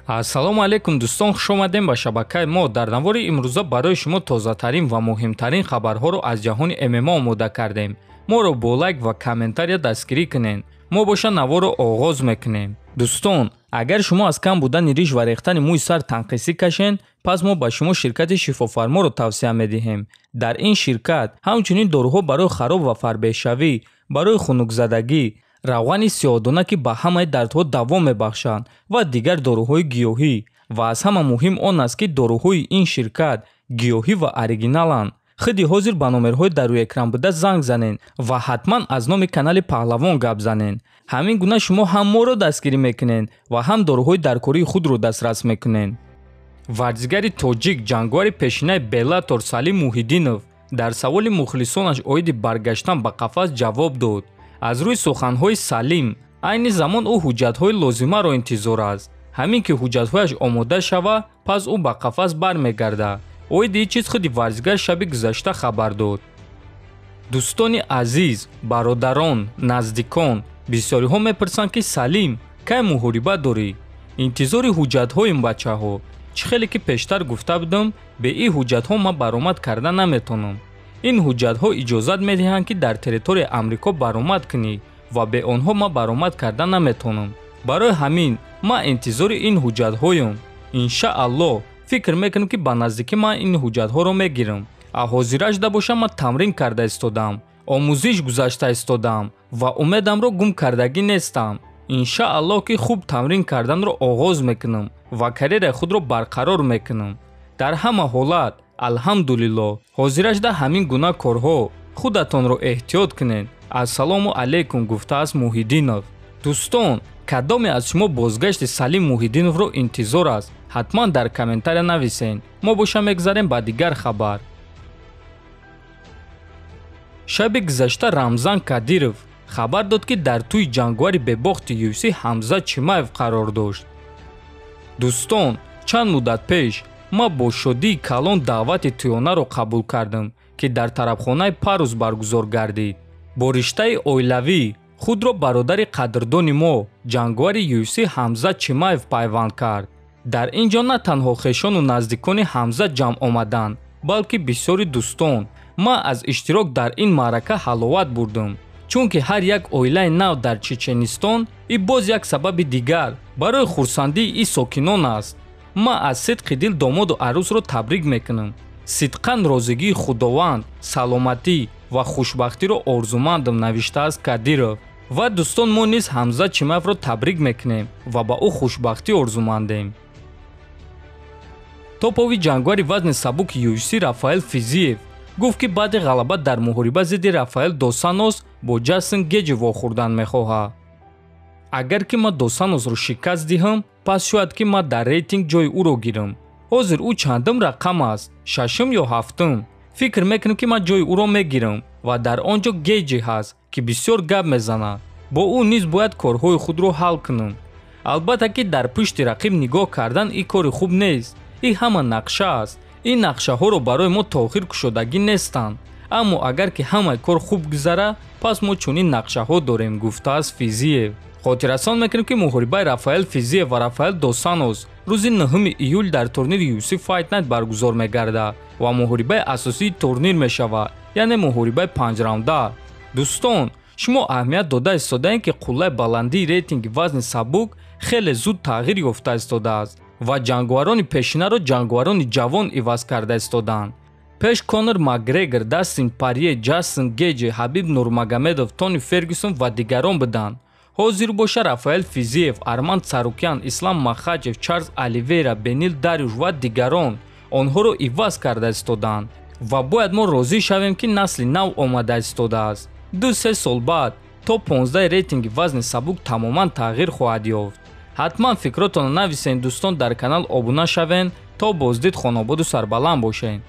ассалому алайкум дӯстон, хуш омадем ба шабакаи мо. Дар навори имрӯза барои шумо тозатарин ва муҳимтарин хабарҳоро аз ҷаҳони ММА омода кардем. Моро бо лайк ва комментария дастгирӣ кунед. Мо боша наворро оғоз мекунем. дӯстон, агар шумо аз кам будани риш ва рехтани мӯи сар танқисӣ кашен, пас мо ба шумо ширкати шифофарморо тавсия медиҳем. Дар ин ширкат ҳамчунин дороҳо барои хароб ва фарбешавӣ, барои хунукзадагӣ, равғани сиёҳдона ки ба ҳамаи дардҳо даво мебахшанд ва дигар дороҳои гиёҳӣ. Ва аз ҳама муҳим он аст ки дороҳои ин ширкат гиёҳӣ ва оригиналанд. хиди ҳозир ба номерҳои дар рӯи экран буда занг занен ва ҳатман аз номи канали Паҳлавон гап занен. ҳамин гуна шумо ҳам моро дастгирӣ мекунед ва ҳам дороҳои даркории худро дастрас мекунед. варзигари тоҷик, ҷангвари пешинаи Беллатор Салим Муҳиддинов дар саволи мухлисонаш оиди баргаштан ба қафас ҷавоб дод. аз рӯи суханҳои Салим, айни замон ӯ ҳуҷҷатҳои лозимаро интизор аст. ҳамин ки ҳуҷҷатҳояш омода шава, пас ӯ ба қафас бармегардад. оиди ин чиз худи варзигар шаби гузашта хабар дод. дӯстони азиз, бародарон, наздикон, бисёриҳо мепурсанд ки Салим, кай муҳориба дорӣ? интизори ҳуҷҷатҳоим бачаҳо. чӣ хеле ки пештар гуфта будам, бе ин ҳуҷҷатҳо ман баромад карда наметонам. ин ҳуҷҷатҳо иҷозат медиҳанд ки дар территорияи амрико баромад кунӣ ва бе онҳо ман баромад карда наметонам. барои ҳамин ман интизори ин ҳуҷҷатҳоям. иншааллоҳ фикр мекунам ки ба наздикӣ ман ин ҳуҷҷатҳоро мегирам. аз ҳозираш дабошам ман тамрин карда истодам, омӯзиш гузашта истодам ва умедамро гум кардагӣ нестам. иншааллоҳ ки хуб тамрин карданро оғоз мекунам ва карьераи худро барқарор мекунам. дар ҳама ҳолат алҳамдулиллоҳ. ҳозирашда ҳамин гуна корҳо. худатонро эҳтиёт кунед. ассалому алайкум, гуфтааст Муҳиддинов. дӯстон, кадоме аз шумо бозгашти Салим Муҳиддиновро интизор аст? ҳатман дар комментария нависен. мо боша мегзарем ба дигар хабар. шаби гузашта Рамзан Кадиров хабар дод ки дар тӯи ҷангвари бебохти UFC Ҳамза Чимаев қарор дошт. дӯстон, чанд муддат пеш ман бо шодии калон даъвати тӯёнаро қабул кардам ки дар тарабхонаи Парус баргузор гардид. бо риштаи оилавӣ худро бародари қадрдони мо, ҷангвари UFC Ҳамза Чимаев пайванд кард. дар ин ҷо на танҳо хешону наздикони Ҳамза ҷамъ омаданд, балки бисёри дӯстон. ман аз иштирок дар ин маърака ҳаловат бурдам. чунки ҳар як оилаи нав дар Чеченистон и боз як сабаби дигар барои хурсандии и сокинон аст. ман аз сидқи дил домоду арӯсро табрик мекунам. сидқан розигии худованд, саломатӣ ва хушбахтиро орзумандам, навиштааст Кадиров. ва дӯстон, мо низ Ҳамза Чимаевро табрик мекунем ва ба ӯ хушбахтӣ орзумандем. топови ҷангвари вазни сабуки UFC Рафаэл Физиев гуфт ки баъди ғалаба дар муҳориба зидди Рафаэл Досанос бо Ҷастин Геҷи вохӯрдан мехоҳад. агар ки ман Досаносро шикаст диҳам, пас шояд ки ман дар рейтинг ҷои ӯро гирам. ҳозир ӯ чандум рақам аст? шашум ё ҳафтум? фикр мекунам ки ман ҷои ӯро мегирам ва дар он ҷо Геҷи ҳаст ки бисёр гап мезанад. бо ӯ низ бояд корҳои худро ҳал кунам. албатта ки дар пушти рақиб нигоҳ кардан ин кори хуб нест. ин ҳама нақша аст. ин нақшаҳоро барои мо тоохир кушодагӣ нестанд. аммо агар ки ҳамаи кор хуб гузара, пас мо чунин нақшаҳо дорем, гуфтааст Физиев. хотиррасон мекунем ки муҳорибаи Рафаэл Физиев ва Рафаэл Досанос рӯзи 9 июл дар турнири UFC Fight Night баргузор мегардад ва муҳорибаи асосии турнир мешавад, яъне муҳорибаи 5-раунда. дӯстон, шумо аҳамият дода истодаем ки қуллаи баландии рейтинги вазни сабук хеле зуд тағйир ёфта истодааст ва ҷангварони пешинаро ҷангварони ҷавон иваз карда истоданд. пеш Конор Макгрегор, Дастин Порье, Ҷастин Геҷи, Ҳабиб Нурмагомедов, Тони Фергюсон ва дигарон буданд. ҳозир боша Рафаэл Физиев, Арман Царукян, Ислам Махачев, Чарлз Оливейра, Бенил Дарюш ва дигарон онҳоро иваз карда истоданд ва бояд мо розӣ шавем ки насли нав омада истодааст. 2-3 сол баъд то 15 рейтинги вазни сабук тамоман тағйир хоҳад ёфт. ҳатман фикротонро нависен дӯстон, дар канал обуна шавен то боздид хонободу сарбаланд бошед.